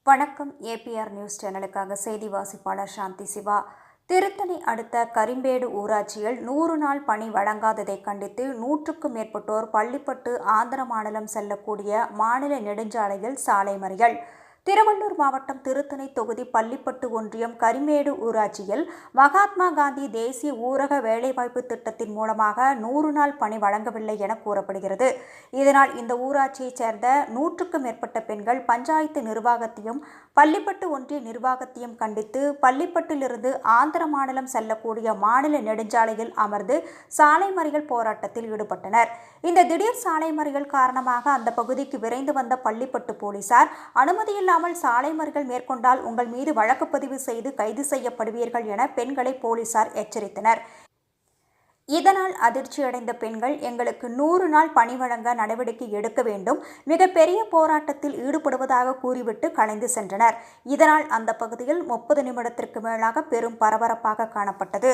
வணக்கம். APR news சேனலுக்காக செய்தி வாசிப்பாளர் சாந்தி சிவா. திருத்தணி அடுத்த கரிம்பேடு ஊராட்சியில் 100 நாள் பணி வழங்காததை கண்டித்து 100க்கும் மேற்பட்டோர் பள்ளிப்பட்டு ஆந்திர மாநிலம் செல்லக்கூடிய மாநில நெடுஞ்சாலையில் சாலை மறியல். திருவள்ளூர் மாவட்டம் திருத்தணி தொகுதி பள்ளிப்பட்டு ஒன்றியம் கரிம்பேடு ஊராட்சியில் மகாத்மா காந்தி தேசிய ஊரக வேலைவாய்ப்பு திட்டத்தின் மூலமாக 100 நாள் பணி வழங்கவில்லை என கூறப்படுகிறது. இதனால் இந்த ஊராட்சியைச் சேர்ந்த 100க்கும் மேற்பட்ட பெண்கள் பஞ்சாயத்து நிர்வாகத்தையும் பள்ளிப்பட்டு ஒன்றிய நிர்வாகத்தையும் கண்டித்து பள்ளிப்பட்டிலிருந்து ஆந்திர மாநிலம் செல்லக்கூடிய மாநில நெடுஞ்சாலையில் அமர்ந்து சாலை மறியல் போராட்டத்தில் ஈடுபட்டனர். இந்த திடீர் சாலை மறியல் காரணமாக அந்த பகுதிக்கு விரைந்து வந்த பள்ளிப்பட்டு போலீசார் அனுமதியில்லாமல் சாலை மறியல் மேற்கொண்டால் உங்கள் மீது வழக்கு பதிவு செய்து கைது செய்யப்படுவீர்கள் என பெண்களை போலீசார் எச்சரித்தனர். இதனால் அதிர்ச்சியடைந்த பெண்கள் எங்களுக்கு 100 நாள் பணி வழங்க நடவடிக்கை எடுக்க வேண்டும், மிகப்பெரிய போராட்டத்தில் ஈடுபடுவதாக கூறிவிட்டு கலைந்து சென்றனர். இதனால் அந்த பகுதியில் 30 நிமிடத்திற்கு மேலாக பெரும் பரபரப்பாக காணப்பட்டது.